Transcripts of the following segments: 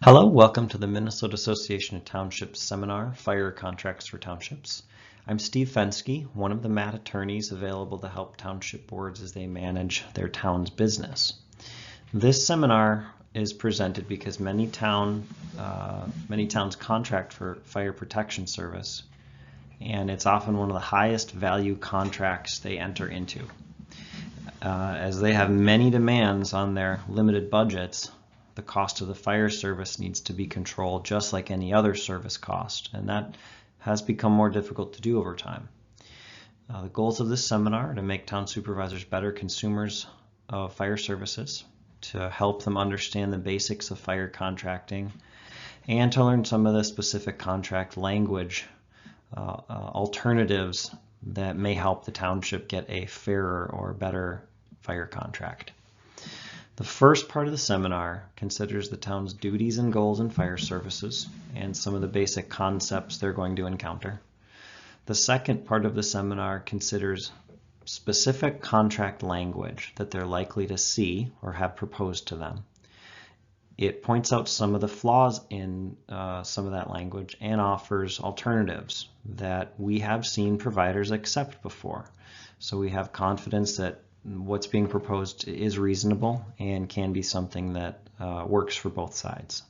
Hello, welcome to the Minnesota Association of Townships seminar, Fire Contracts for Townships. I'm Steve Fensky, one of the MAT attorneys available to help township boards as they manage their town's business. This seminar is presented because many towns contract for fire protection service, and it's often one of the highest value contracts they enter into. As they have many demands on their limited budgets, the cost of the fire service needs to be controlled just like any other service cost, and that has become more difficult to do over time. The goals of this seminar are to make town supervisors better consumers of fire services, to help them understand the basics of fire contracting, and to learn some of the specific contract language alternatives that may help the township get a fairer or better fire contract. The first part of the seminar considers the town's duties and goals in fire services and some of the basic concepts they're going to encounter. The second part of the seminar considers specific contract language that they're likely to see or have proposed to them. It points out some of the flaws in some of that language and offers alternatives that we have seen providers accept before. So we have confidence that what's being proposed is reasonable and can be something that works for both sides.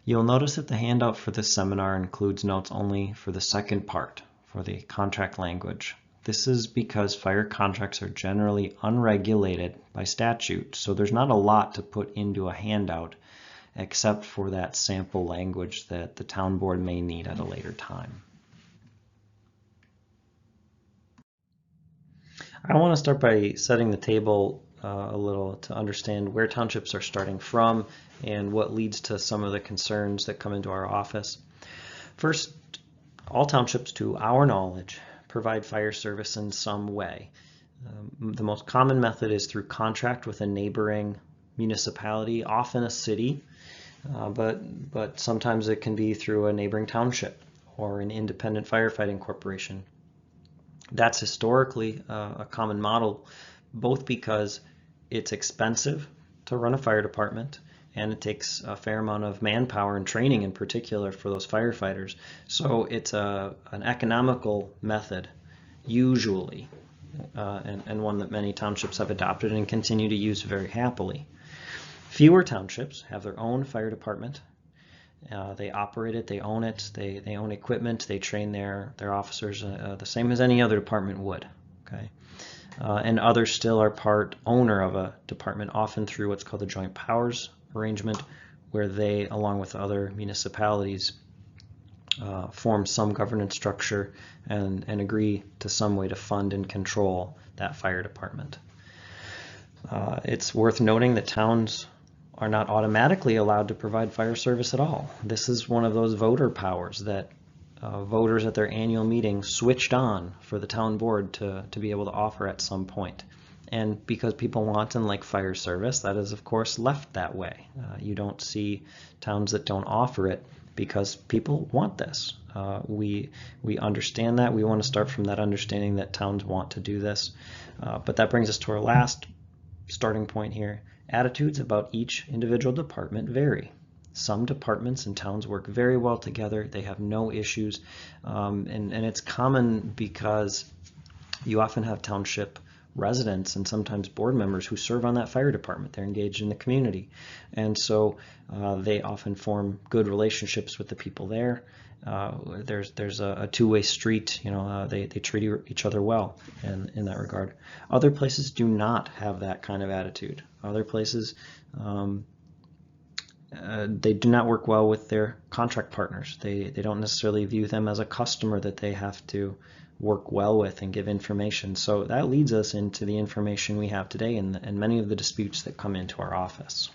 You'll notice that the handout for this seminar includes notes only for the second part, for the contract language. This is because fire contracts are generally unregulated by statute, so there's not a lot to put into a handout except for that sample language that the town board may need at a later time. I want to start by setting the table a little to understand where townships are starting from and what leads to some of the concerns that come into our office. First, all townships, to our knowledge, provide fire service in some way. The most common method is through contract with a neighboring municipality, often a city, but sometimes it can be through a neighboring township or an independent firefighting corporation. That's historically a common model, both because it's expensive to run a fire department and it takes a fair amount of manpower and training in particular for those firefighters. So it's an economical method, usually, and one that many townships have adopted and continue to use very happily. Fewer townships have their own fire department. They operate it, they own it, they own equipment, they train their officers the same as any other department would. Okay, and others still are part owner of a department, often through what's called a joint powers arrangement, where they, along with other municipalities, form some governance structure and agree to some way to fund and control that fire department. It's worth noting that towns are not automatically allowed to provide fire service at all. This is one of those voter powers that voters at their annual meeting switched on for the town board to be able to offer at some point. And because people want and like fire service, that is of course left that way. You don't see towns that don't offer it because people want this. We understand that. We want to start from that understanding that towns want to do this. But that brings us to our last starting point here. Attitudes about each individual department vary. Some departments and towns work very well together. They have no issues. And it's common because you often have township residents and sometimes board members who serve on that fire department. They're engaged in the community. And so they often form good relationships with the people there. There's a two-way street. They treat each other well in that regard. Other places do not have that kind of attitude. Other places they do not work well with their contract partners. They don't necessarily view them as a customer that they have to work well with and give information. So that leads us into the information we have today and many of the disputes that come into our office.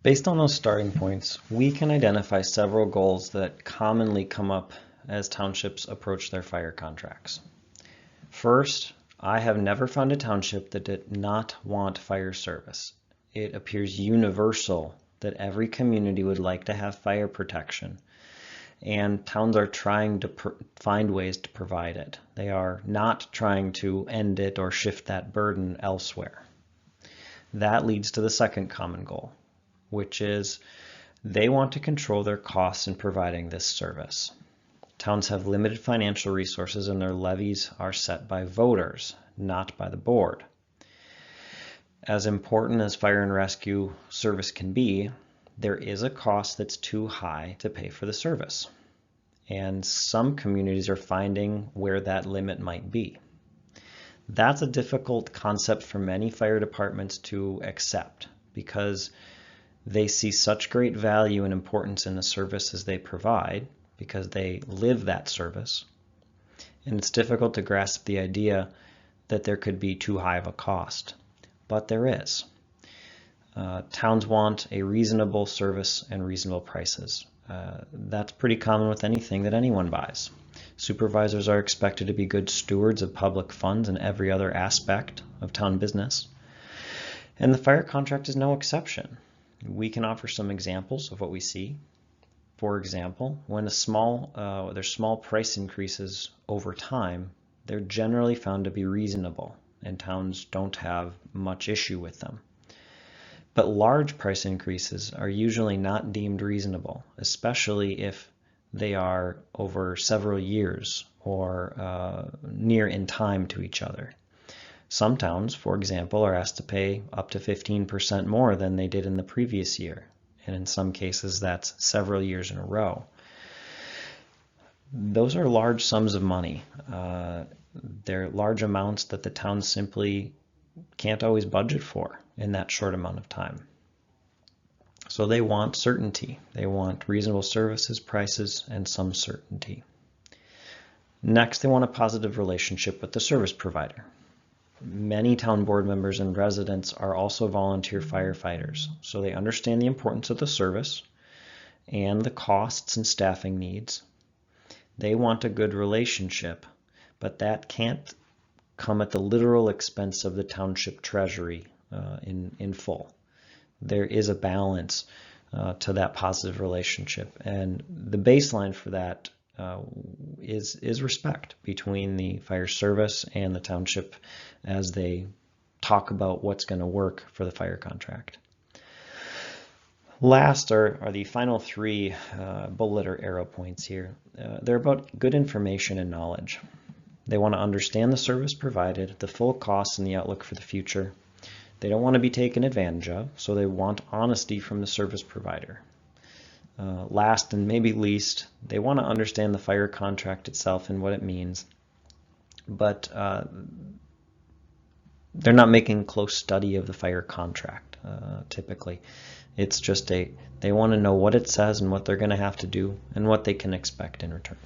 Based on those starting points, we can identify several goals that commonly come up as townships approach their fire contracts. First, I have never found a township that did not want fire service. It appears universal that every community would like to have fire protection, and towns are trying to find ways to provide it. They are not trying to end it or shift that burden elsewhere. That leads to the second common goal. which is they want to control their costs in providing this service. Towns have limited financial resources and their levies are set by voters, not by the board. As important as fire and rescue service can be, there is a cost that's too high to pay for the service. And some communities are finding where that limit might be. That's a difficult concept for many fire departments to accept because they see such great value and importance in the services they provide because they live that service. And it's difficult to grasp the idea that there could be too high of a cost, but there is. Towns want a reasonable service and reasonable prices. That's pretty common with anything that anyone buys. Supervisors are expected to be good stewards of public funds in every other aspect of town business. And the fire contract is no exception. We can offer some examples of what we see. For example, when there's small price increases over time, they're generally found to be reasonable, and towns don't have much issue with them. But large price increases are usually not deemed reasonable, especially if they are over several years or near in time to each other. Some towns, for example, are asked to pay up to 15% more than they did in the previous year, and in some cases that's several years in a row. Those are large sums of money. They're large amounts that the town simply can't always budget for in that short amount of time. So they want certainty. They want reasonable services, prices, and some certainty. Next, they want a positive relationship with the service provider. Many town board members and residents are also volunteer firefighters, so they understand the importance of the service and the costs and staffing needs. They want a good relationship, but that can't come at the literal expense of the township treasury in full. There is a balance to that positive relationship, and the baseline for that is respect between the fire service and the township as they talk about what's going to work for the fire contract. Last are the final three bullet or arrow points here. They're about good information and knowledge. They want to understand the service provided, the full costs, and the outlook for the future. They don't want to be taken advantage of, so they want honesty from the service provider. Last and maybe least, they want to understand the fire contract itself and what it means, but they're not making a close study of the fire contract typically. It's just they want to know what it says and what they're going to have to do and what they can expect in return.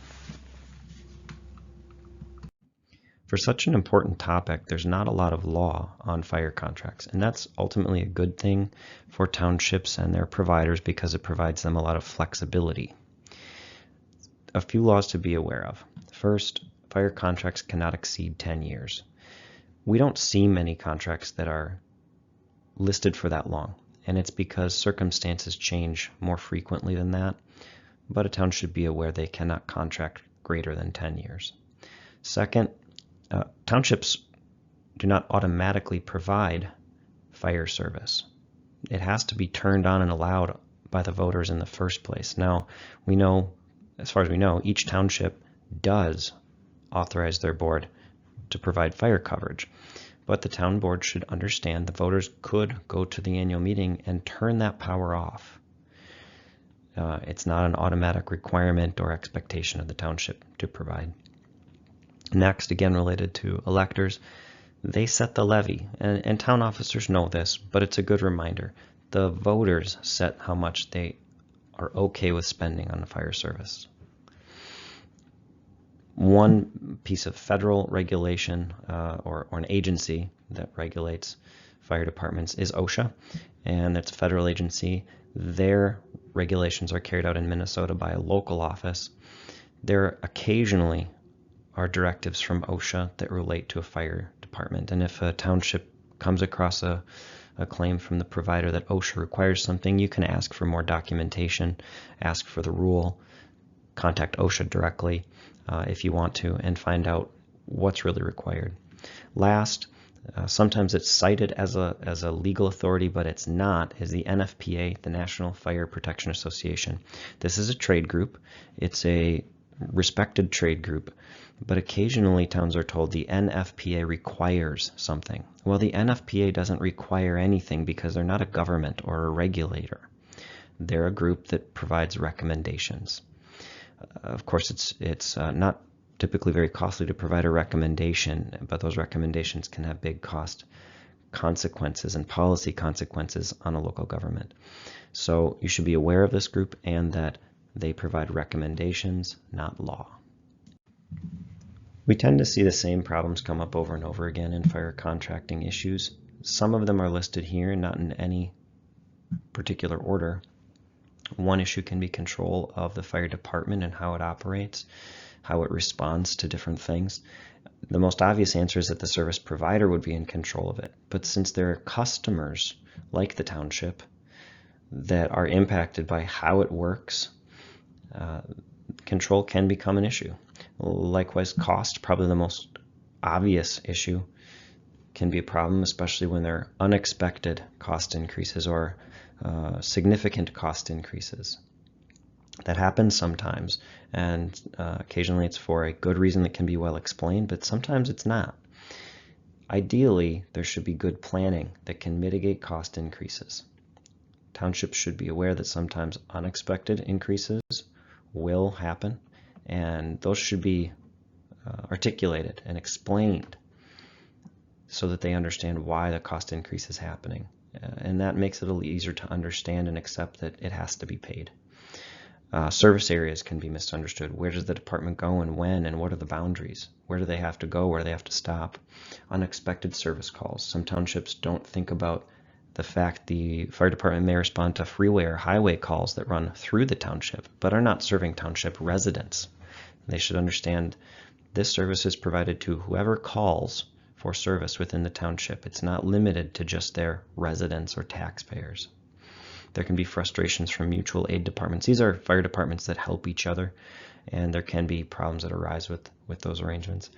For such an important topic, there's not a lot of law on fire contracts, and that's ultimately a good thing for townships and their providers because it provides them a lot of flexibility. A few laws to be aware of. First, fire contracts cannot exceed 10 years. We don't see many contracts that are listed for that long, and it's because circumstances change more frequently than that, but a town should be aware they cannot contract greater than 10 years. Second, townships do not automatically provide fire service. It has to be turned on and allowed by the voters in the first place. Now, we know, as far as we know, each township does authorize their board to provide fire coverage, but the town board should understand the voters could go to the annual meeting and turn that power off. It's not an automatic requirement or expectation of the township to provide. Next, again related to electors, they set the levy, and town officers know this, but it's a good reminder. The voters set how much they are okay with spending on the fire service. One piece of federal regulation or an agency that regulates fire departments is OSHA, and it's a federal agency. Their regulations are carried out in Minnesota by a local office. There occasionally are directives from OSHA that relate to a fire department, and if a township comes across a claim from the provider that OSHA requires something, you can ask for more documentation, ask for the rule, contact OSHA directly if you want to, and find out what's really required. Last, Sometimes it's cited as a legal authority, but it's not, is the NFPA, the National Fire Protection Association. This is a trade group. It's a respected trade group, but occasionally towns are told the NFPA requires something. Well, the NFPA doesn't require anything because they're not a government or a regulator. They're a group that provides recommendations. Of course, it's not typically very costly to provide a recommendation, but those recommendations can have big cost consequences and policy consequences on a local government. So you should be aware of this group and that they provide recommendations, not law. We tend to see the same problems come up over and over again in fire contracting issues. Some of them are listed here, not in any particular order. One issue can be control of the fire department and how it operates, how it responds to different things. The most obvious answer is that the service provider would be in control of it. But since there are customers, like the township, that are impacted by how it works, control can become an issue. Likewise, cost, probably the most obvious issue, can be a problem, especially when there are unexpected cost increases or significant cost increases. That happens sometimes, and occasionally it's for a good reason that can be well explained, but sometimes it's not. Ideally, there should be good planning that can mitigate cost increases. Townships should be aware that sometimes unexpected increases will happen, and those should be articulated and explained so that they understand why the cost increase is happening. And that makes it a little easier to understand and accept that it has to be paid. Service areas can be misunderstood. Where does the department go and when, and what are the boundaries? Where do they have to go? Where do they have to stop? Unexpected service calls. Some townships don't think about the fact the fire department may respond to freeway or highway calls that run through the township, but are not serving township residents. They should understand this service is provided to whoever calls for service within the township. It's not limited to just their residents or taxpayers. There can be frustrations from mutual aid departments. These are fire departments that help each other, and there can be problems that arise with those arrangements.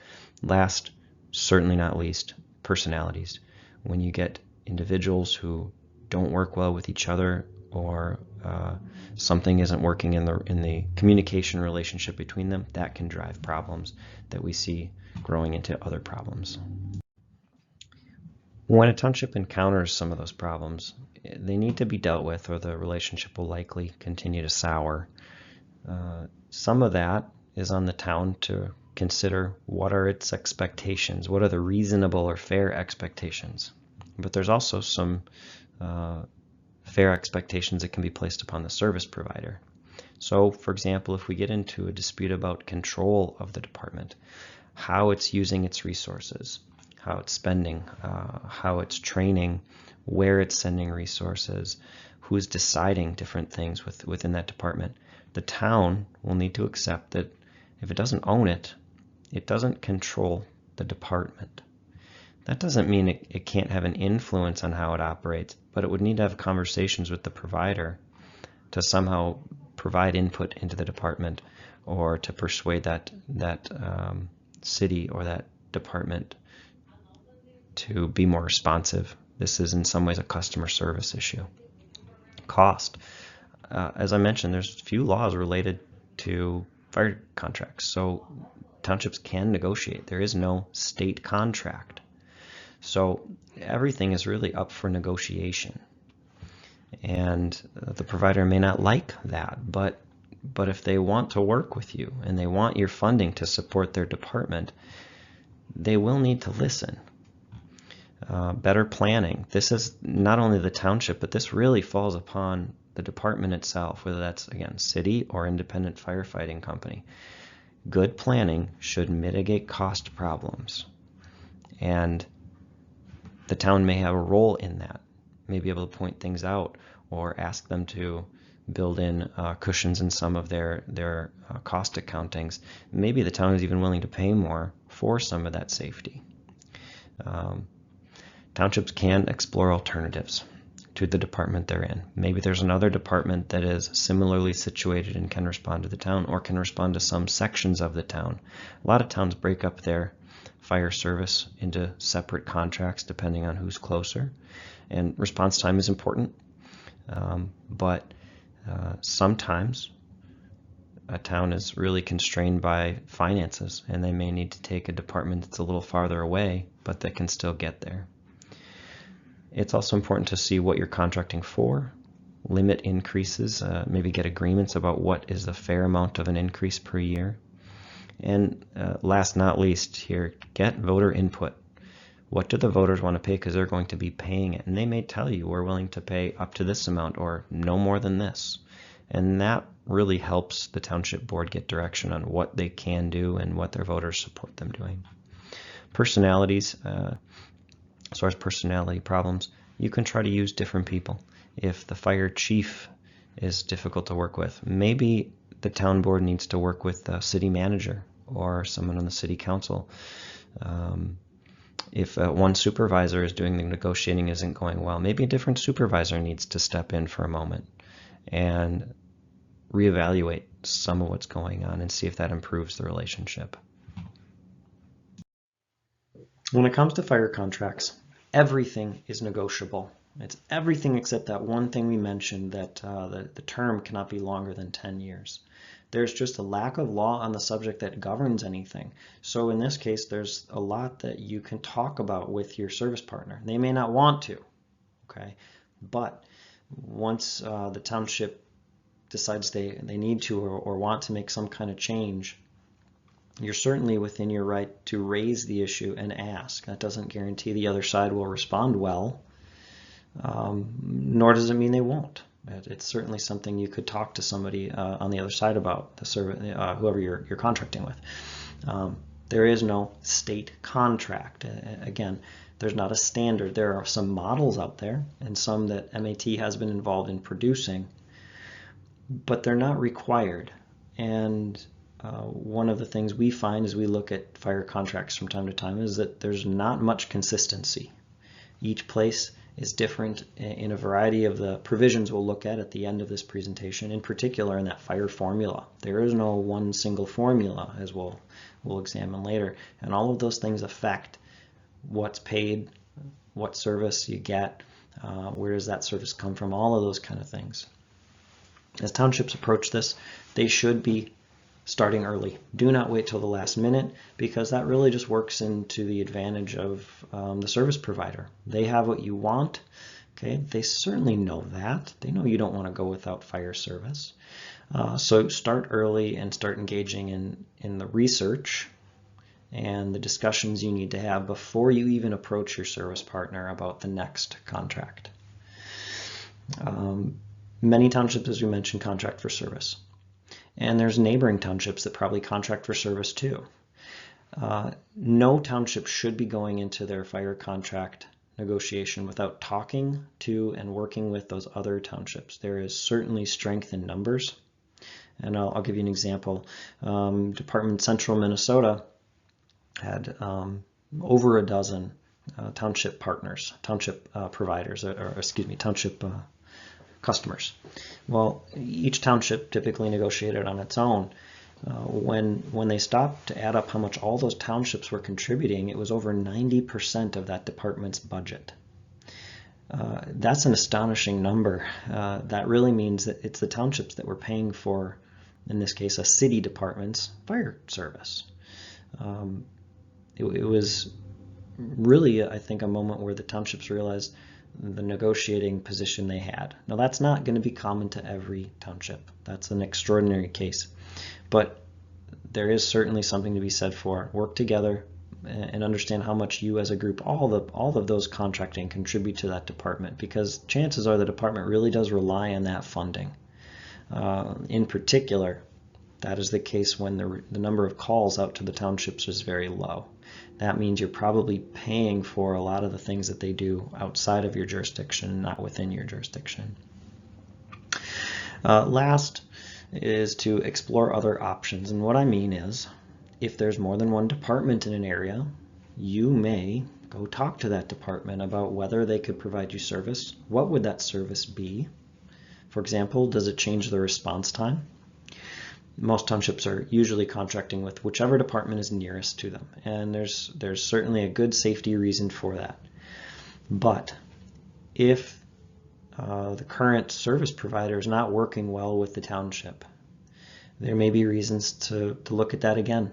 Last, certainly not least, personalities. When you get individuals who don't work well with each other, or something isn't working in the communication relationship between them, that can drive problems that we see growing into other problems. When a township encounters some of those problems, they need to be dealt with, or the relationship will likely continue to sour. Some of that is on the town to consider what are its expectations, what are the reasonable or fair expectations. But there's also some fair expectations that can be placed upon the service provider. So, for example, if we get into a dispute about control of the department, how it's using its resources, how it's spending, how it's training, where it's sending resources, who's deciding different things within that department, the town will need to accept that if it doesn't own it, it doesn't control the department. That doesn't mean it can't have an influence on how it operates, but it would need to have conversations with the provider to somehow provide input into the department, or to persuade that city or that department to be more responsive. This is in some ways a customer service issue. Cost. As I mentioned, there's few laws related to fire contracts, so townships can negotiate. There is no state contract. So everything is really up for negotiation. And the provider may not like that, but if they want to work with you and they want your funding to support their department, they will need to listen. Better planning. This is not only the township, but this really falls upon the department itself, whether that's, again, city or independent firefighting company. Good planning should mitigate cost problems, and the town may have a role in that, may be able to point things out or ask them to build in cushions in some of their cost accountings. Maybe the town is even willing to pay more for some of that safety. Townships can explore alternatives to the department they're in. Maybe there's another department that is similarly situated and can respond to the town, or can respond to some sections of the town. A lot of towns break up their fire service into separate contracts depending on who's closer. And response time is important, but sometimes a town is really constrained by finances, and they may need to take a department that's a little farther away, but that can still get there. It's also important to see what you're contracting for, limit increases, maybe get agreements about what is a fair amount of an increase per year. And last not least here, get voter input. What do the voters want to pay, because they're going to be paying it, and they may tell you we're willing to pay up to this amount or no more than this. And that really helps the township board get direction on what they can do and what their voters support them doing. Personalities, as far as personality problems, you can try to use different people. If the fire chief is difficult to work with, maybe the town board needs to work with the city manager or someone on the city council. If one supervisor is doing the negotiating isn't going well, maybe a different supervisor needs to step in for a moment and reevaluate some of what's going on and see if that improves the relationship. When it comes to fire contracts, everything is negotiable. It's everything except that one thing we mentioned, that the term cannot be longer than 10 years. There's just a lack of law on the subject that governs anything. So in this case, there's a lot that you can talk about with your service partner. They may not want to, okay? But once the township decides they need to or want to make some kind of change, you're certainly within your right to raise the issue and ask. That doesn't guarantee the other side will respond well, nor does it mean they won't. It's certainly something you could talk to somebody on the other side about, the service, whoever you're contracting with. There is no state contract. Again, there's not a standard. There are some models out there and some that MAT has been involved in producing, but they're not required. And one of the things we find as we look at fire contracts from time to time is that there's not much consistency. Each place is different in a variety of the provisions we'll look at the end of this presentation, in particular in that fire formula. There is no one single formula, as we'll examine later, and all of those things affect what's paid, what service you get, where does that service come from, all of those kind of things. As townships approach this, they should be starting early. Do not wait till the last minute, because that really just works into the advantage of the service provider. They have what you want. Okay, they certainly know that. They know you don't want to go without fire service. So start early and start engaging in the research and the discussions you need to have before you even approach your service partner about the next contract. Many townships, as we mentioned, contract for service. And there's neighboring townships that probably contract for service too. No township should be going into their fire contract negotiation without talking to and working with those other townships. There is certainly strength in numbers. And I'll give you an example. Department Central Minnesota had over a dozen township partners, township providers, or excuse me, township customers. Well, each township typically negotiated on its own. When they stopped to add up how much all those townships were contributing, it was over 90% of that department's budget. That's an astonishing number. That really means that it's the townships that were paying for, in this case, a city department's fire service. It was really, I think, a moment where the townships realized the negotiating position they had. Now, that's not going to be common to every township. That's an extraordinary case. But there is certainly something to be said for work together and understand how much you as a group, all of those contracting, contribute to that department, because chances are the department really does rely on that funding. In particular, that is the case when the number of calls out to the townships is very low. That means you're probably paying for a lot of the things that they do outside of your jurisdiction, not within your jurisdiction. Last is to explore other options. And what I mean is, if there's more than one department in an area, you may go talk to that department about whether they could provide you service. What would that service be? For example, does it change the response time? most townships are usually contracting with whichever department is nearest to them, and there's certainly a good safety reason for that. But if the current service provider is not working well with the township, there may be reasons to look at that again.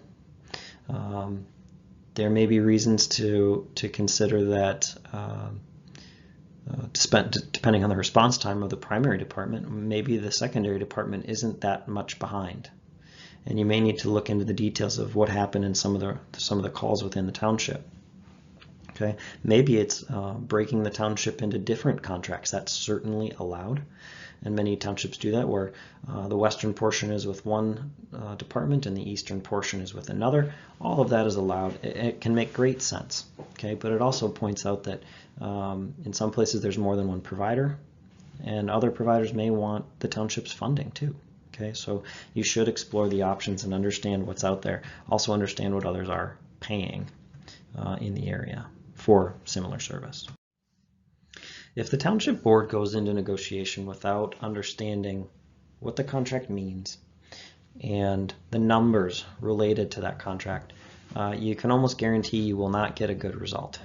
There may be reasons to consider that, depending on the response time of the primary department, maybe the secondary department isn't that much behind, and you may need to look into the details of what happened in some of the calls within the township. Okay, maybe it's breaking the township into different contracts. That's certainly allowed, and many townships do that, where the western portion is with one department and the eastern portion is with another. All of that is allowed. It can make great sense. Okay, but it also points out that in some places there's more than one provider, and other providers may want the township's funding too. Okay, so you should explore the options and understand what's out there. Also understand what others are paying in the area for similar service. If the township board goes into negotiation without understanding what the contract means and the numbers related to that contract, you can almost guarantee you will not get a good result.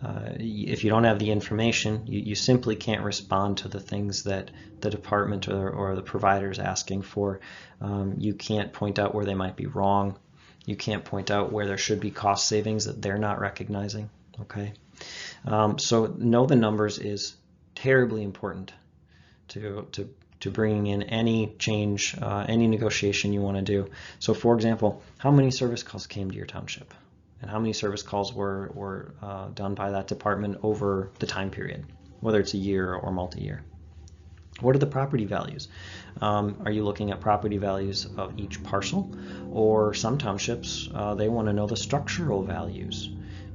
If you don't have the information, you simply can't respond to the things that the department or the provider is asking for. You can't point out where they might be wrong. You can't point out where there should be cost savings that they're not recognizing. Okay, so know the numbers is terribly important to bringing in any change, any negotiation you want to do. So, for example, how many service calls came to your township, and how many service calls were done by that department over the time period, whether it's a year or multi-year? What are the property values? Are you looking at property values of each parcel? Or some townships, they want to know the structural values,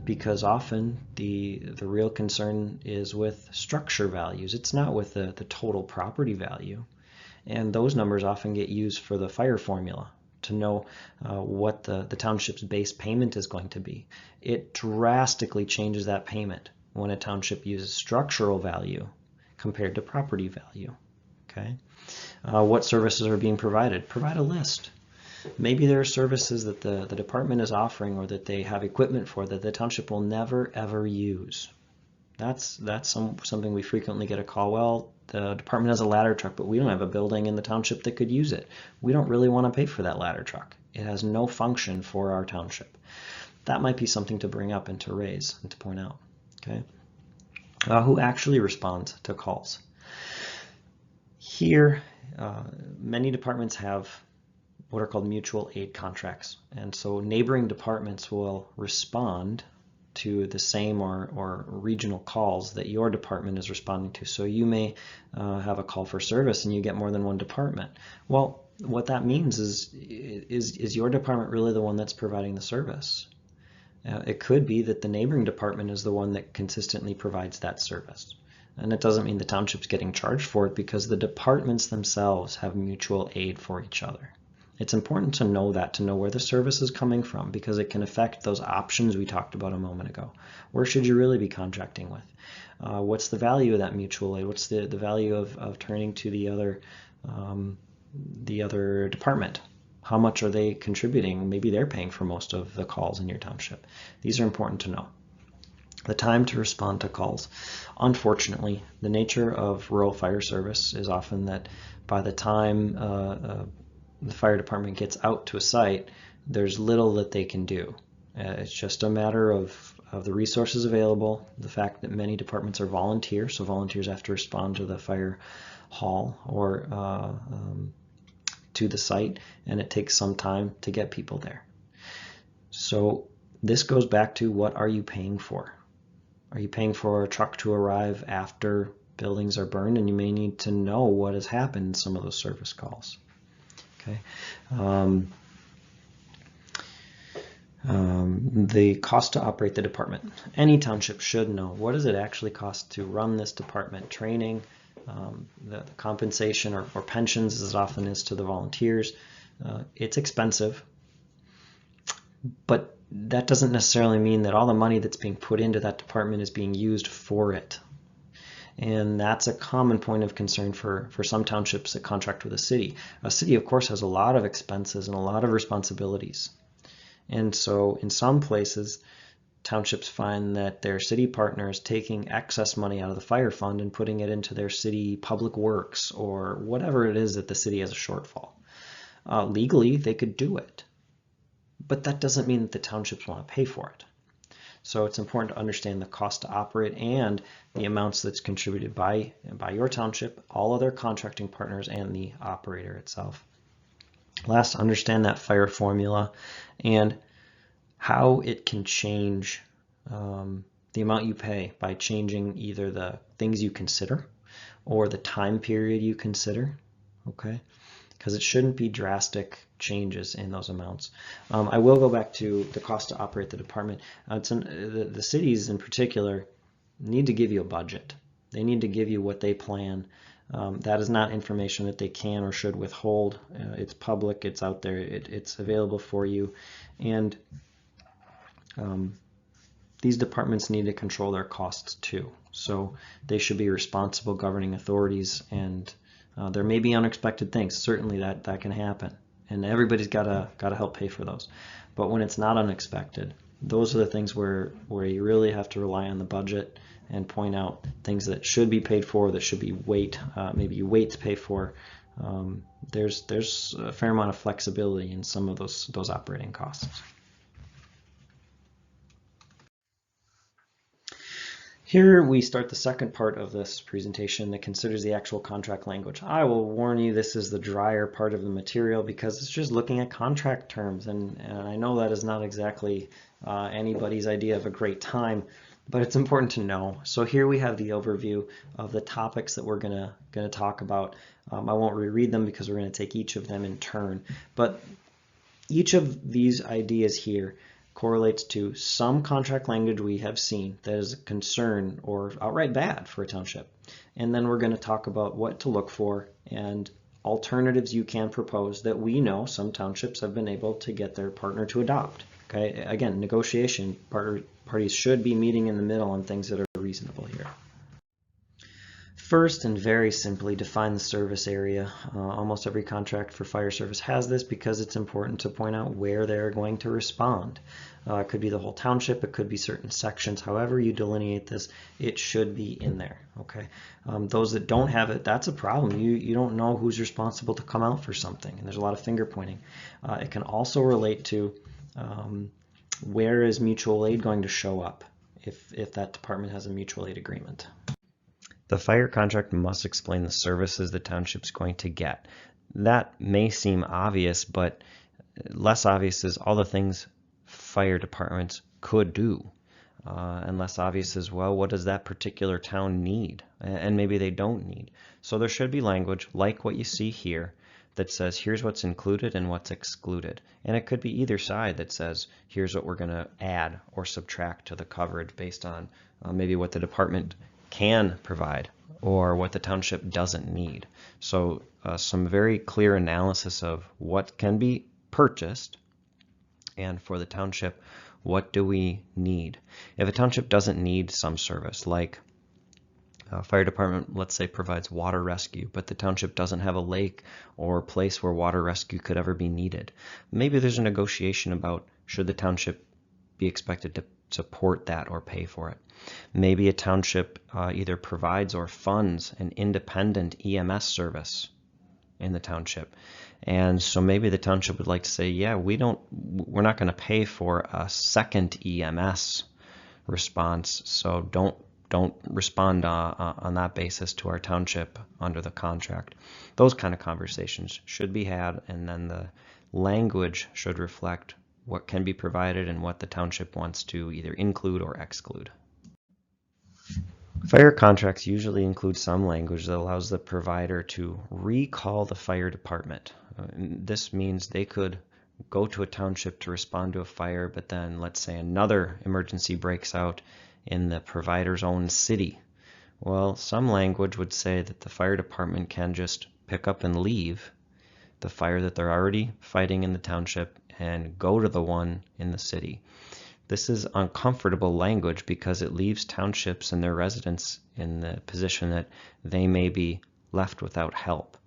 because often the real concern is with structure values. It's not with the total property value. And those numbers often get used for the fire formula to know what the township's base payment is going to be. It drastically changes that payment when a township uses structural value compared to property value. Okay, what services are being provided? Provide a list. Maybe there are services that the department is offering or that they have equipment for that the township will never ever use. That's something we frequently get a call. Well, the department has a ladder truck, but we don't have a building in the township that could use it. We don't really want to pay for that ladder truck. It has no function for our township. That might be something to bring up and to raise and to point out. Okay. Who actually responds to calls? Here, many departments have what are called mutual aid contracts, and so neighboring departments will respond to the same or regional calls that your department is responding to. So you may have a call for service and you get more than one department. Well, what that means is your department really the one that's providing the service? It could be that the neighboring department is the one that consistently provides that service. And it doesn't mean the township's getting charged for it, because the departments themselves have mutual aid for each other. It's important to know that, to know where the service is coming from, because it can affect those options we talked about a moment ago. Where should you really be contracting with? What's the value of that mutual aid? What's the value of turning to the other department? How much are they contributing? Maybe they're paying for most of the calls in your township. These are important to know. The time to respond to calls. Unfortunately, the nature of rural fire service is often that by the time the fire department gets out to a site, there's little that they can do. It's just a matter of the resources available, the fact that many departments are volunteers, so volunteers have to respond to the fire hall or to the site, and it takes some time to get people there. So this goes back to, what are you paying for? Are you paying for a truck to arrive after buildings are burned? And you may need to know what has happened in some of those service calls. Okay. The cost to operate the department. Any township should know, what does it actually cost to run this department? Training, the compensation or pensions, as it often is to the volunteers. It's expensive, but that doesn't necessarily mean that all the money that's being put into that department is being used for it. And that's a common point of concern for some townships that contract with a city. A city, of course, has a lot of expenses and a lot of responsibilities. And so in some places, townships find that their city partner is taking excess money out of the fire fund and putting it into their city public works or whatever it is that the city has a shortfall. Legally, they could do it, but that doesn't mean that the townships want to pay for it. So it's important to understand the cost to operate and the amounts that's contributed by your township, all other contracting partners, and the operator itself. Last, understand that fire formula and how it can change the amount you pay by changing either the things you consider or the time period you consider, okay? Because it shouldn't be drastic changes in those amounts. I will go back to the cost to operate the department. The cities in particular need to give you a budget. They need to give you what they plan. That is not information that they can or should withhold. It's public, it's out there, it's available for you. And these departments need to control their costs too. So they should be responsible governing authorities, and there may be unexpected things. Certainly that can happen, and everybody's gotta help pay for those. But when it's not unexpected, those are the things where you really have to rely on the budget and point out things that should be paid for, that should be maybe you wait to pay for. There's a fair amount of flexibility in some of those operating costs. Here we start the second part of this presentation that considers the actual contract language. I will warn you, this is the drier part of the material because it's just looking at contract terms, and I know that is not exactly anybody's idea of a great time, but it's important to know. So here we have the overview of the topics that we're gonna talk about. I won't reread them because we're gonna take each of them in turn, but each of these ideas here correlates to some contract language we have seen that is a concern or outright bad for a township. And then we're going to talk about what to look for and alternatives you can propose that we know some townships have been able to get their partner to adopt. Okay, again, negotiation, parties should be meeting in the middle on things that are reasonable here. First, and very simply, define the service area. Almost every contract for fire service has this because it's important to point out where they're going to respond. It could be the whole township, it could be certain sections. However you delineate this, it should be in there. Okay. Those that don't have it, that's a problem. You don't know who's responsible to come out for something, and there's a lot of finger pointing. It can also relate to where is mutual aid going to show up if that department has a mutual aid agreement. The fire contract must explain the services the township's going to get. That may seem obvious, but less obvious is all the things fire departments could do. And less obvious as well, what does that particular town need? And maybe they don't need. So there should be language like what you see here that says here's what's included and what's excluded. And it could be either side that says here's what we're going to add or subtract to the coverage based on maybe what the department can provide or what the township doesn't need. So some very clear analysis of what can be purchased, and for the township, what do we need? If a township doesn't need some service, like a fire department, let's say, provides water rescue, but the township doesn't have a lake or place where water rescue could ever be needed, maybe there's a negotiation about should the township be expected to support that or pay for it. Maybe a township either provides or funds an independent EMS service in the township. And so maybe the township would like to say, yeah, we're not going to pay for a second EMS response, so don't respond on that basis to our township under the contract. Those kind of conversations should be had, and then the language should reflect what can be provided and what the township wants to either include or exclude. Fire contracts usually include some language that allows the provider to recall the fire department. This means they could go to a township to respond to a fire, but then let's say another emergency breaks out in the provider's own city. Well, some language would say that the fire department can just pick up and leave the fire that they're already fighting in the township and go to the one in the city. This is uncomfortable language because it leaves townships and their residents in the position that they may be left without help.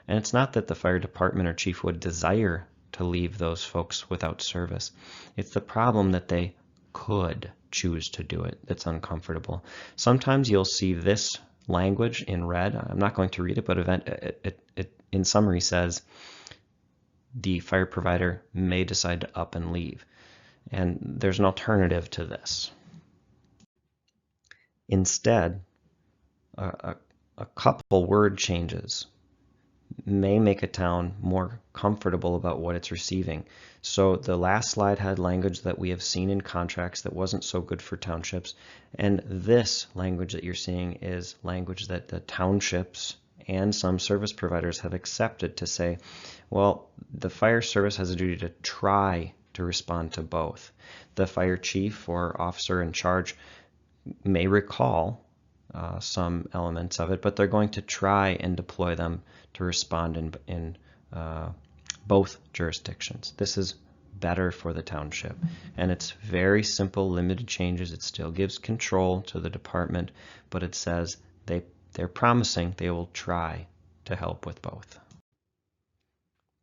And it's not that the fire department or chief would desire to leave those folks without service. It's the problem that they could choose to do it that's uncomfortable. Sometimes you'll see this language in red. I'm not going to read it, but it in summary says the fire provider may decide to up and leave. And there's an alternative to this. Instead, a couple word changes may make a town more comfortable about what it's receiving. So the last slide had language that we have seen in contracts that wasn't so good for townships, and this language that you're seeing is language that the townships and some service providers have accepted to say, well, the fire service has a duty to try to respond to both. The fire chief or officer in charge may recall some elements of it, but they're going to try and deploy them to respond in both jurisdictions. This is better for the township, and it's very simple, limited changes. It still gives control to the department, but it says they're promising they will try to help with both.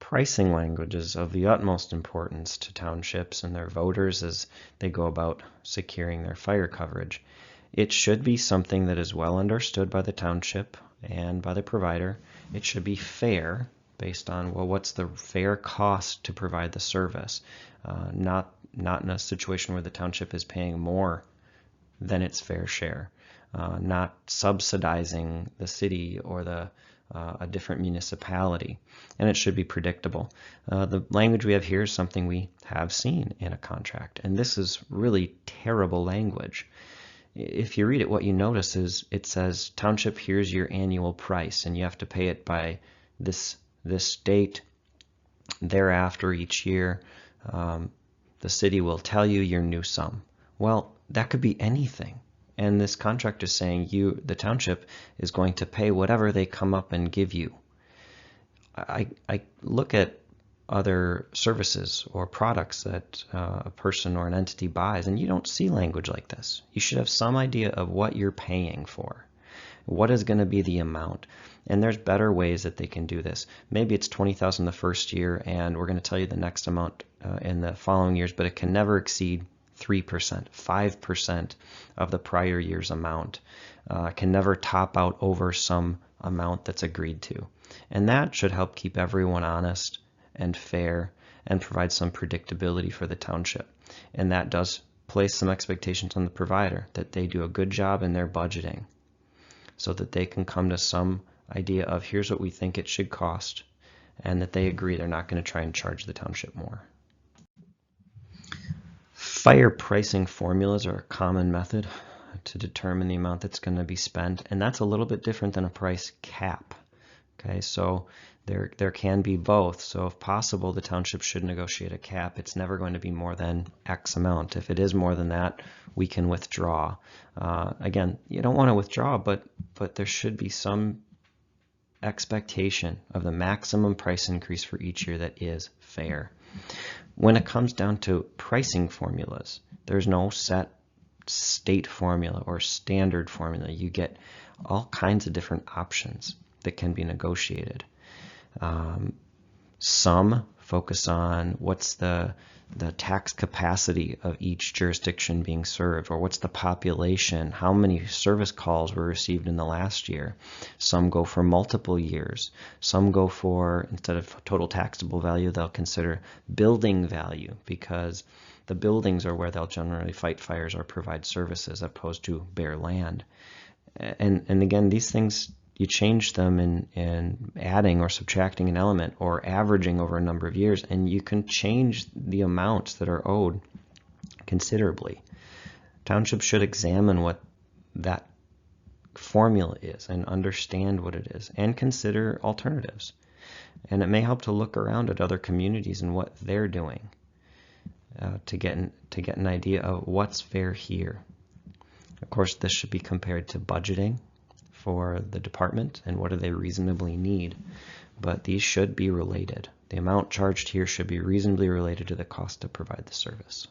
Pricing language is of the utmost importance to townships and their voters as they go about securing their fire coverage. It should be something that is well understood by the township and by the provider. It should be fair based on, well, what's the fair cost to provide the service? Not in a situation where the township is paying more than its fair share. Not subsidizing the city or a different municipality, and it should be predictable. The language we have here is something we have seen in a contract, and this is really terrible language. If you read it, what you notice is it says, township, here's your annual price, and you have to pay it by this date. Thereafter, each year, the city will tell you your new sum. Well, that could be anything. And this contract is saying the township is going to pay whatever they come up and give you. I look at other services or products that a person or an entity buys, and you don't see language like this. You should have some idea of what you're paying for. What is going to be the amount? And there's better ways that they can do this. Maybe it's $20,000 the first year, and we're going to tell you the next amount in the following years, but it can never exceed 3%, 5% of the prior year's amount. Can never top out over some amount that's agreed to. And that should help keep everyone honest and fair and provide some predictability for the township. And that does place some expectations on the provider that they do a good job in their budgeting so that they can come to some idea of here's what we think it should cost, and that they agree they're not going to try and charge the township more. Fire pricing formulas are a common method to determine the amount that's going to be spent, and that's a little bit different than a price cap. Okay, so there can be both. So if possible, the township should negotiate a cap. It's never going to be more than X amount. If it is more than that, we can withdraw. Again, you don't want to withdraw, but there should be some expectation of the maximum price increase for each year that is fair. When it comes down to pricing formulas, there's no set state formula or standard formula. You get all kinds of different options that can be negotiated. Some focus on what's the tax capacity of each jurisdiction being served, or what's the population, how many service calls were received in the last year. Some go for multiple years. Some go for, instead of total taxable value, they'll consider building value, because the buildings are where they'll generally fight fires or provide services, opposed to bare land. And again, these things, you change them in adding or subtracting an element or averaging over a number of years, and you can change the amounts that are owed considerably. Townships should examine what that formula is and understand what it is and consider alternatives. And it may help to look around at other communities and what they're doing to get an idea of what's fair here. Of course, this should be compared to budgeting for the department and what do they reasonably need, but these should be related. The amount charged here should be reasonably related to the cost to provide the service.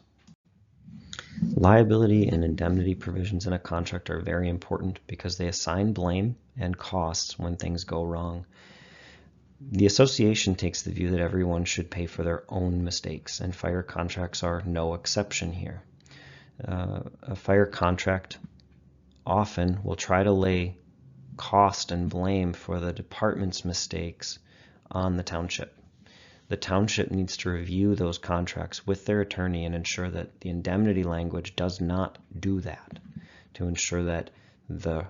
Liability and indemnity provisions in a contract are very important because they assign blame and costs when things go wrong. The association takes the view that everyone should pay for their own mistakes, and fire contracts are no exception here. A fire contract often will try to lay cost and blame for the department's mistakes on the township. The township needs to review those contracts with their attorney and ensure that the indemnity language does not do that, to ensure that the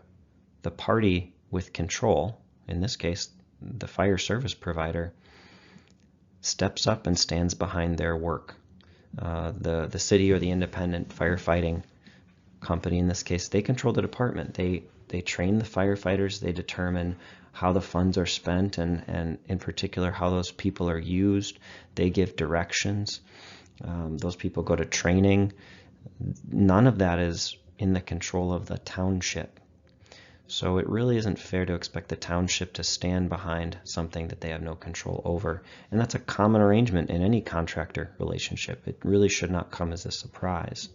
party with control, in this case the fire service provider, steps up and stands behind their work. The city or the independent firefighting company, in this case, they control the department. They train the firefighters, they determine how the funds are spent, and in particular how those people are used. They give directions. Those people go to training. None of that is in the control of the township. So it really isn't fair to expect the township to stand behind something that they have no control over. And that's a common arrangement in any contractor relationship. It really should not come as a surprise.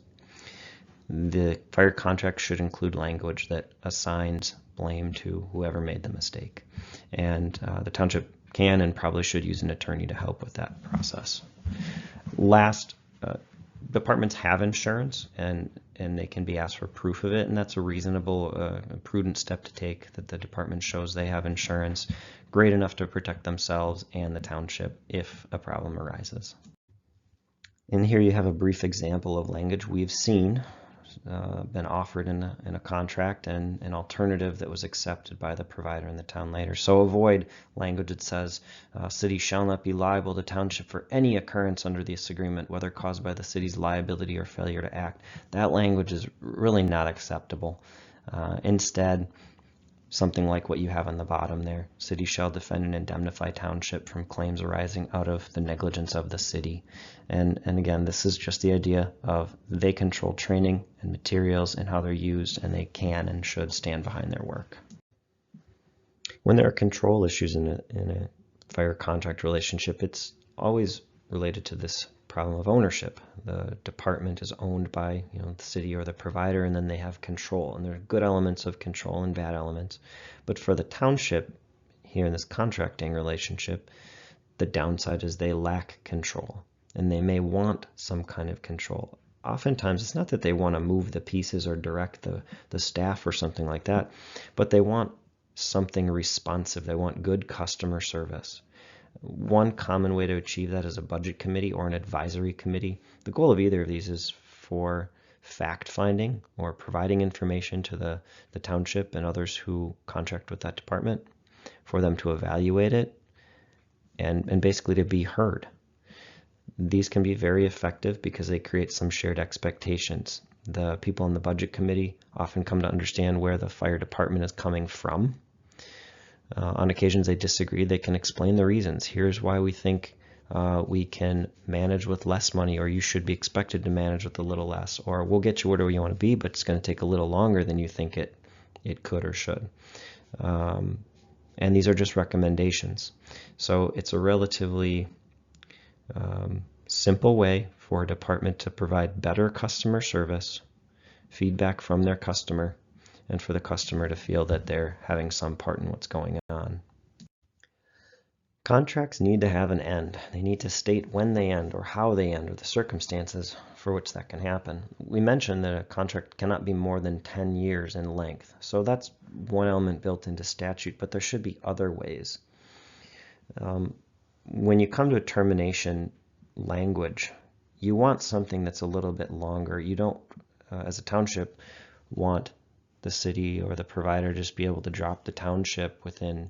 The fire contract should include language that assigns blame to whoever made the mistake. And the township can and probably should use an attorney to help with that process. Last, departments have insurance, and they can be asked for proof of it, and that's a reasonable, prudent step to take, that the department shows they have insurance great enough to protect themselves and the township if a problem arises. And here you have a brief example of language we've seen been offered in a contract, and an alternative that was accepted by the provider and the town later. So avoid language that says city shall not be liable to township for any occurrence under this agreement, whether caused by the city's liability or failure to act. That language is really not acceptable. Instead, something like what you have on the bottom there: city shall defend and indemnify township from claims arising out of the negligence of the city. And again, this is just the idea of they control training and materials and how they're used, and they can and should stand behind their work. When there are control issues in a fire contract relationship, it's always related to this problem of ownership. The department is owned by the city or the provider, and then they have control, and there are good elements of control and bad elements. But for the township here in this contracting relationship, the downside is they lack control, and they may want some kind of control. Oftentimes it's not that they want to move the pieces or direct the staff or something like that, but they want something responsive. They want good customer service. One common way to achieve that is a budget committee or an advisory committee. The goal of either of these is for fact-finding or providing information to the township and others who contract with that department, for them to evaluate it, and basically to be heard. These can be very effective because they create some shared expectations. The people on the budget committee often come to understand where the fire department is coming from. On occasions they disagree. They can explain the reasons. Here's why we think we can manage with less money, or you should be expected to manage with a little less, or we'll get you where you want to be, but it's going to take a little longer than you think it could or should. And these are just recommendations. So it's a relatively simple way for a department to provide better customer service, feedback from their customer, and for the customer to feel that they're having some part in what's going on. Contracts need to have an end. They need to state when they end or how they end or the circumstances for which that can happen. We mentioned that a contract cannot be more than 10 years in length. So that's one element built into statute, but there should be other ways. When you come to a termination language, you want something that's a little bit longer. You don't, as a township, want the city or the provider just be able to drop the township within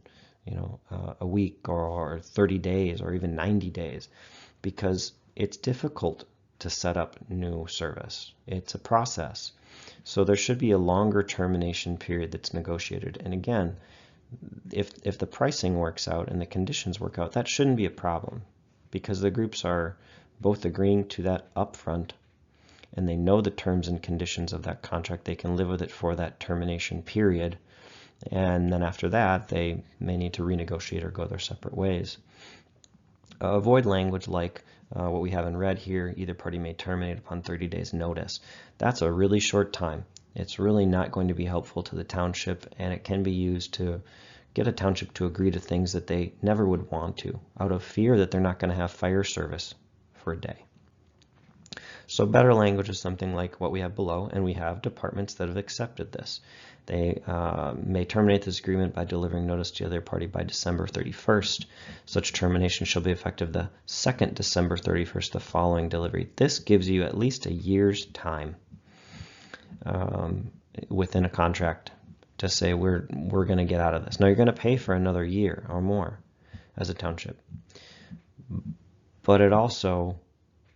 a week or 30 days or even 90 days, because it's difficult to set up new service. It's a process. So there should be a longer termination period that's negotiated. And again, if the pricing works out and the conditions work out, that shouldn't be a problem, because the groups are both agreeing to that upfront, and they know the terms and conditions of that contract. They can live with it for that termination period, and then after that they may need to renegotiate or go their separate ways. Avoid language like what we have in red here, either party may terminate upon 30 days notice. That's a really short time. It's really not going to be helpful to the township, and it can be used to get a township to agree to things that they never would want to, out of fear that they're not going to have fire service for a day. So better language is something like what we have below, and we have departments that have accepted this. They may terminate this agreement by delivering notice to the other party by December 31st. Such termination shall be effective the second December 31st, the following delivery. This gives you at least a year's time within a contract to say we're going to get out of this. Now you're going to pay for another year or more as a township, but it also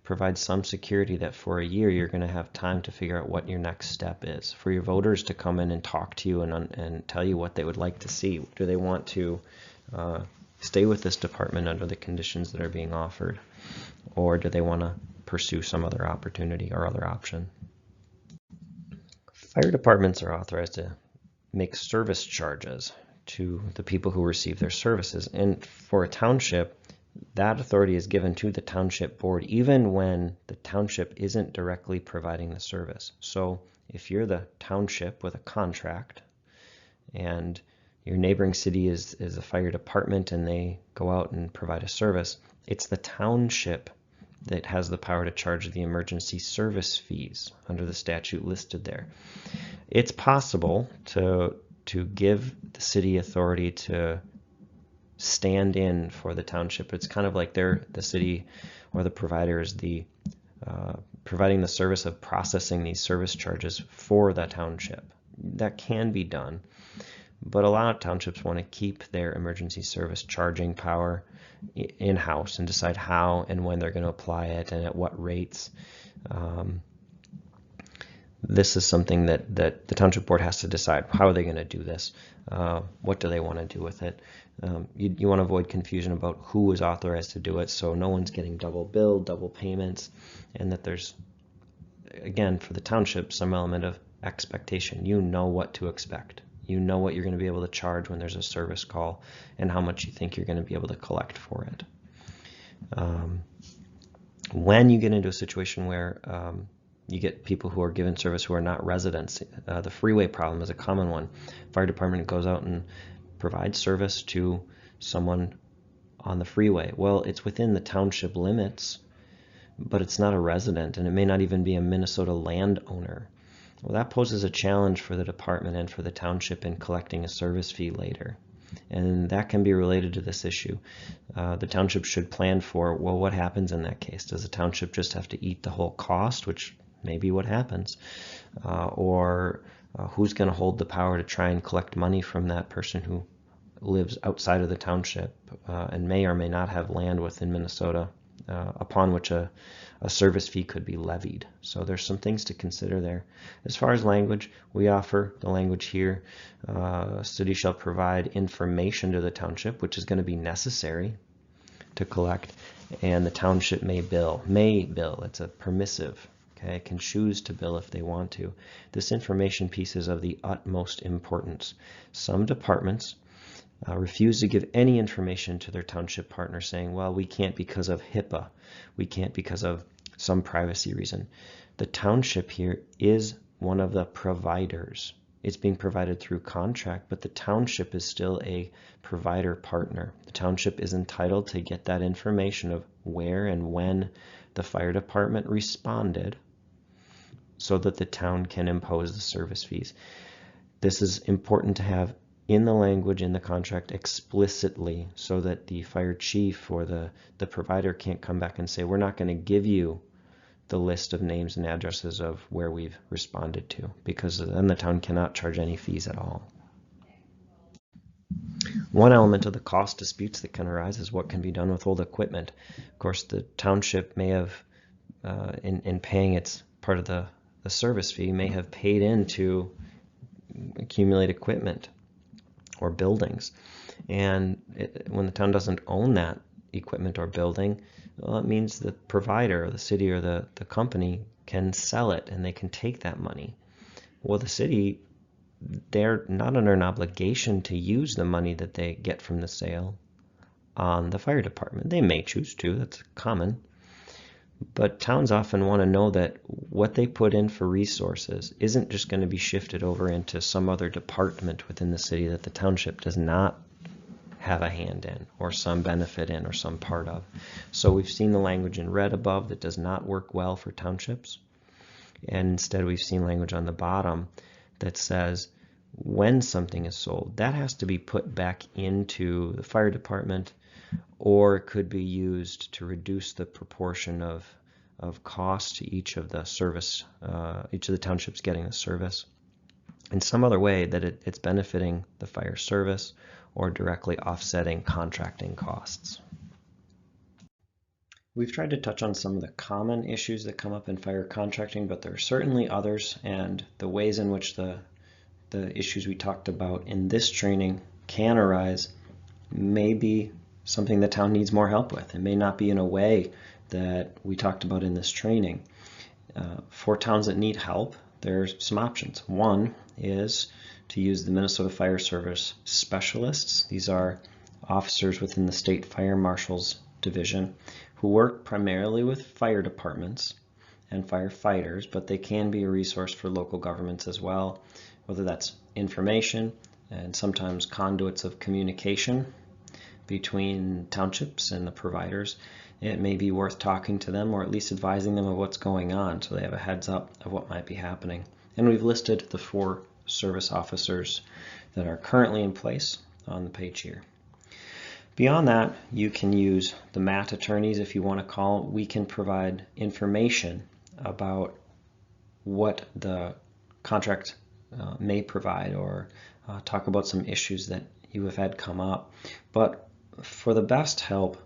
provides some security that for a year you're going to have time to figure out what your next step is, for your voters to come in and talk to you and tell you what they would like to see. Do they want to stay with this department under the conditions that are being offered, or do they want to pursue some other opportunity or other option? Fire departments are authorized to make service charges to the people who receive their services, and for a township, that authority is given to the township board even when the township isn't directly providing the service. So if you're the township with a contract and your neighboring city is a fire department and they go out and provide a service, it's the township that has the power to charge the emergency service fees under the statute listed there. It's possible to give the city authority to stand in for the township. It's kind of like the city or the provider is providing the service of processing these service charges for the township. That can be done, but a lot of townships want to keep their emergency service charging power in-house and decide how and when they're going to apply it and at what rates. This is something that the township board has to decide. How are they going to do this? What do they want to do with it? You want to avoid confusion about who is authorized to do it, so no one's getting double billed, double payments, and that there's, again, for the township, some element of expectation. You know what to expect. You know what you're going to be able to charge when there's a service call and how much you think you're going to be able to collect for it. When you get into a situation where you get people who are given service who are not residents, the freeway problem is a common one. Fire department goes out and provides service to someone on the freeway. Well, it's within the township limits, but it's not a resident, and it may not even be a Minnesota landowner. Well, that poses a challenge for the department and for the township in collecting a service fee later. And that can be related to this issue. The township should plan for, well, what happens in that case? Does the township just have to eat the whole cost, which may be what happens? Or who's going to hold the power to try and collect money from that person who lives outside of the township and may or may not have land within Minnesota upon which a service fee could be levied? So there's some things to consider there. As far as language, we offer the language here. City shall provide information to the township, which is going to be necessary to collect, and the township may bill. May bill, it's a permissive. Okay, can choose to bill if they want to. This information piece is of the utmost importance. Some departments refuse to give any information to their township partner, saying, well, we can't because of HIPAA. We can't because of some privacy reason. The township here is one of the providers. It's being provided through contract, but the township is still a provider partner. The township is entitled to get that information of where and when the fire department responded so that the town can impose the service fees. This is important to have in the language in the contract explicitly so that the fire chief or the provider can't come back and say, we're not going to give you the list of names and addresses of where we've responded to, because then the town cannot charge any fees at all. One element of the cost disputes that can arise is what can be done with old equipment. Of course, the township may have, in paying its part of the service fee, may have paid in to accumulate equipment or buildings. And when the town doesn't own that equipment or building, well, it means the provider or the city or the company can sell it and they can take that money. Well, the city, they're not under an obligation to use the money that they get from the sale on the fire department. They may choose to, that's common, But towns often want to know that what they put in for resources isn't just going to be shifted over into some other department within the city that the township does not have a hand in, or some benefit in, or some part of. So we've seen the language in red above that does not work well for townships. And instead we've seen language on the bottom that says when something is sold, that has to be put back into the fire department, or it could be used to reduce the proportion of cost to each of the service, each of the townships getting the service, in some other way that it's benefiting the fire service or directly offsetting contracting costs. We've tried to touch on some of the common issues that come up in fire contracting, but there are certainly others, and the ways in which the issues we talked about in this training can arise may be something the town needs more help with. It may not be in a way that we talked about in this training. For towns that need help, there's some options. One is to use the Minnesota Fire Service specialists. These are officers within the State Fire Marshal's division who work primarily with fire departments and firefighters, but they can be a resource for local governments as well, whether that's information and sometimes conduits of communication between townships and the providers. It may be worth talking to them, or at least advising them of what's going on so they have a heads up of what might be happening. And we've listed the 4 service officers that are currently in place on the page here. Beyond that, you can use the MAT attorneys if you want to call. We can provide information about what the contract may provide, or talk about some issues that you have had come up. But for the best help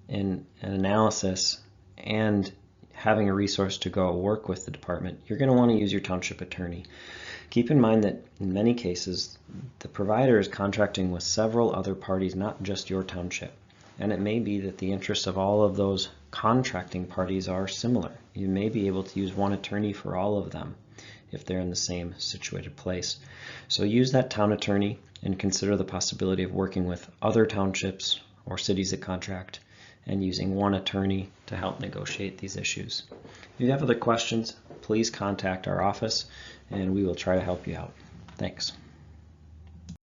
in an analysis and having a resource to go work with the department, you're going to want to use your township attorney. Keep in mind that in many cases, the provider is contracting with several other parties, not just your township. And it may be that the interests of all of those contracting parties are similar. You may be able to use one attorney for all of them if they're in the same situated place. So use that town attorney and consider the possibility of working with other townships or cities that contract and using one attorney to help negotiate these issues. If you have other questions, please contact our office and we will try to help you out. Thanks.